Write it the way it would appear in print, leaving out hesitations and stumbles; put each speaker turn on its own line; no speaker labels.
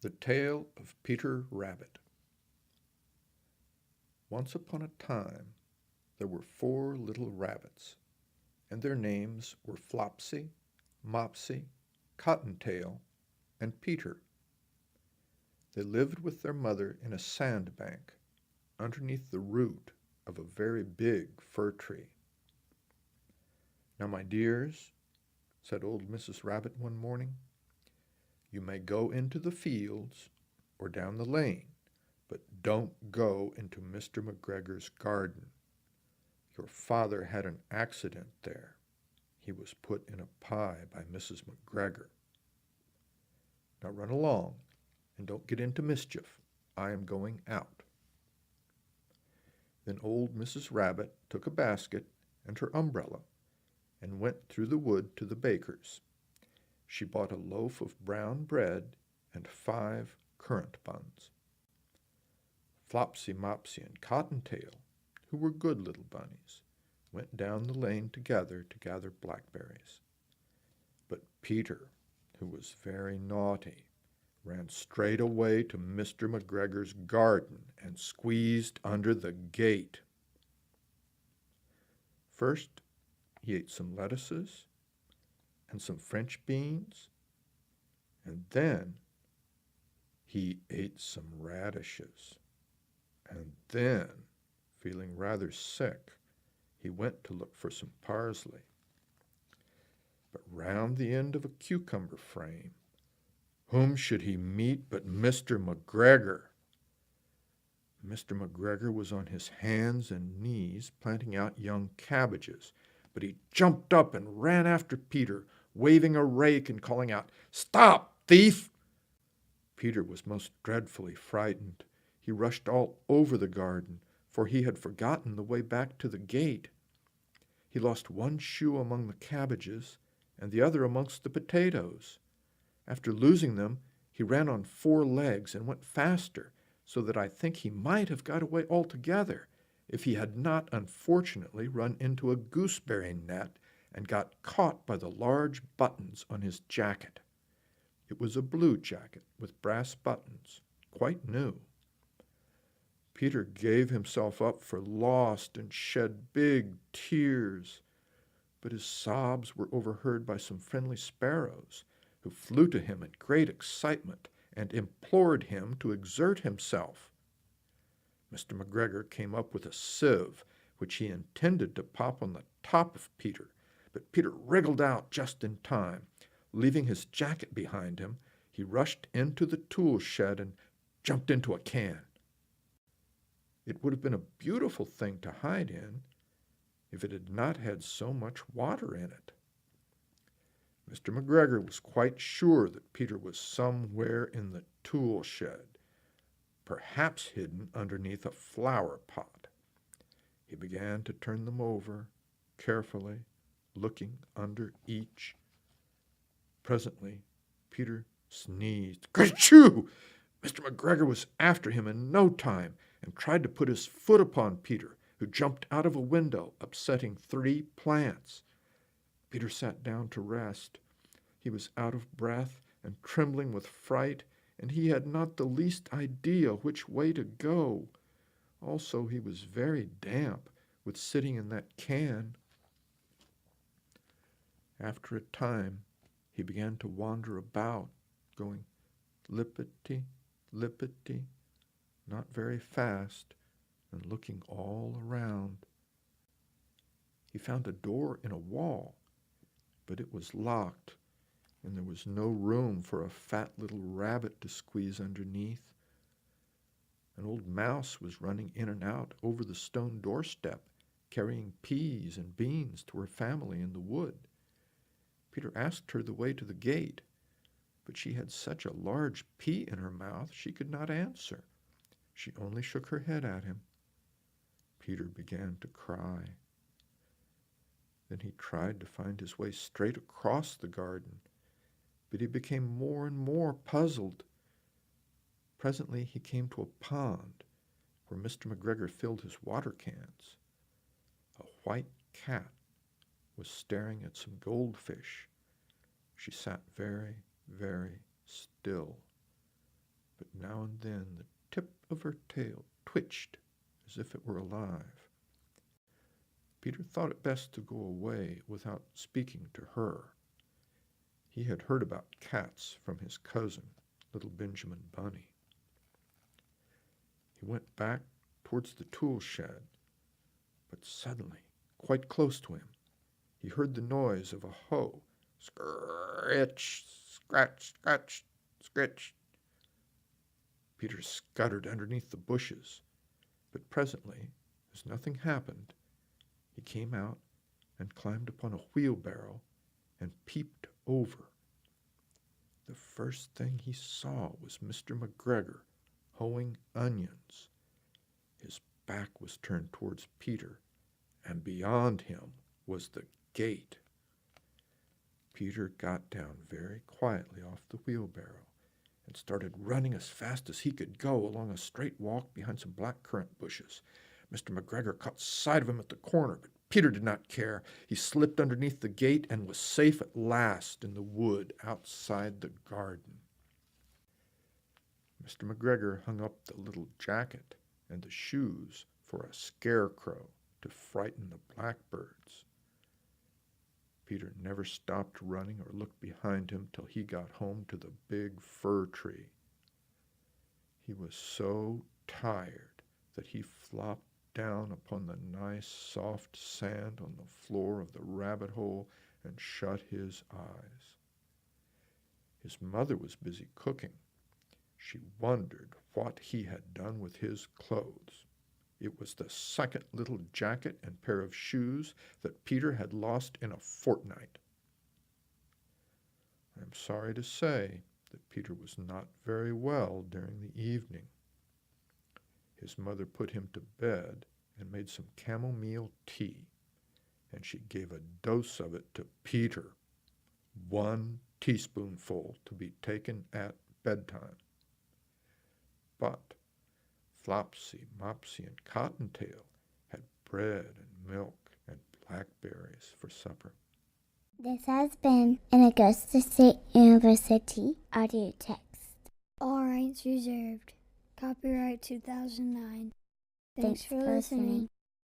The Tale of Peter Rabbit. Once upon a time, there were 4 little rabbits, and their names were Flopsy, Mopsy, Cottontail, and Peter. They lived with their mother in a sandbank underneath the root of a very big fir tree. "Now, my dears," said old Mrs. Rabbit one morning, "you may go into the fields or down the lane, but don't go into Mr. McGregor's garden. Your father had an accident there. He was put in a pie by Mrs. McGregor. Now run along and don't get into mischief. I am going out." Then old Mrs. Rabbit took a basket and her umbrella and went through the wood to the baker's. She bought a loaf of brown bread and 5 currant buns. Flopsy, Mopsy, and Cottontail, who were good little bunnies, went down the lane together to gather blackberries. But Peter, who was very naughty, ran straight away to Mr. McGregor's garden and squeezed under the gate. First, he ate some lettuces and some French beans, and then he ate some radishes. And then, feeling rather sick, he went to look for some parsley. But round the end of a cucumber frame, whom should he meet but Mr. McGregor? Mr. McGregor was on his hands and knees planting out young cabbages, but he jumped up and ran after Peter, waving a rake and calling out, "Stop, thief!" Peter was most dreadfully frightened. He rushed all over the garden, for he had forgotten the way back to the gate. He lost one shoe among the cabbages and the other amongst the potatoes. After losing them, he ran on 4 legs and went faster, so that I think he might have got away altogether if he had not unfortunately run into a gooseberry net and got caught by the large buttons on his jacket. It was a blue jacket with brass buttons, quite new. Peter gave himself up for lost and shed big tears, but his sobs were overheard by some friendly sparrows, who flew to him in great excitement and implored him to exert himself. Mr. McGregor came up with a sieve, which he intended to pop on the top of Peter, but Peter wriggled out just in time. Leaving his jacket behind him, he rushed into the tool shed and jumped into a can. It would have been a beautiful thing to hide in if it had not had so much water in it. Mr. McGregor was quite sure that Peter was somewhere in the tool shed, perhaps hidden underneath a flower pot. He began to turn them over carefully, looking under each. Presently, Peter sneezed. "Kerchoo!" Mr. McGregor was after him in no time and tried to put his foot upon Peter, who jumped out of a window, upsetting 3 plants. Peter sat down to rest. He was out of breath and trembling with fright, and he had not the least idea which way to go. Also, he was very damp with sitting in that can. After a time, he began to wander about, going lippity, lippity, not very fast, and looking all around. He found a door in a wall, but it was locked, and there was no room for a fat little rabbit to squeeze underneath. An old mouse was running in and out over the stone doorstep, carrying peas and beans to her family in the wood. Peter asked her the way to the gate, but she had such a large pea in her mouth she could not answer. She only shook her head at him. Peter began to cry. Then he tried to find his way straight across the garden, but he became more and more puzzled. Presently he came to a pond where Mr. McGregor filled his water cans. A white cat was staring at some goldfish. She sat very, very still. but now and then the tip of her tail twitched as if it were alive. Peter thought it best to go away without speaking to her. He had heard about cats from his cousin, little Benjamin Bunny. He went back towards the tool shed, but suddenly, quite close to him, he heard the noise of a hoe. Scritch, scratch, scratch, scritch. Peter scuttered underneath the bushes, but presently, as nothing happened, he came out and climbed upon a wheelbarrow and peeped over. The first thing he saw was Mr. McGregor hoeing onions. His back was turned towards Peter, and beyond him was the gate. Peter got down very quietly off the wheelbarrow and started running as fast as he could go along a straight walk behind some blackcurrant bushes. Mr. McGregor caught sight of him at the corner, but Peter did not care. He slipped underneath the gate and was safe at last in the wood outside the garden. Mr. McGregor hung up the little jacket and the shoes for a scarecrow to frighten the blackbirds. Peter never stopped running or looked behind him till he got home to the big fir tree. He was so tired that he flopped down upon the nice soft sand on the floor of the rabbit hole and shut his eyes. His mother was busy cooking. She wondered what he had done with his clothes. It was the second little jacket and pair of shoes that Peter had lost in a fortnight. I am sorry to say that Peter was not very well during the evening. His mother put him to bed and made some chamomile tea, and she gave a dose of it to Peter, 1 teaspoonful to be taken at bedtime. But Flopsy, Mopsy, and Cottontail had bread and milk and blackberries for supper.
This has been an Augusta State University audio text.
All rights reserved. Copyright 2009. Thanks for listening.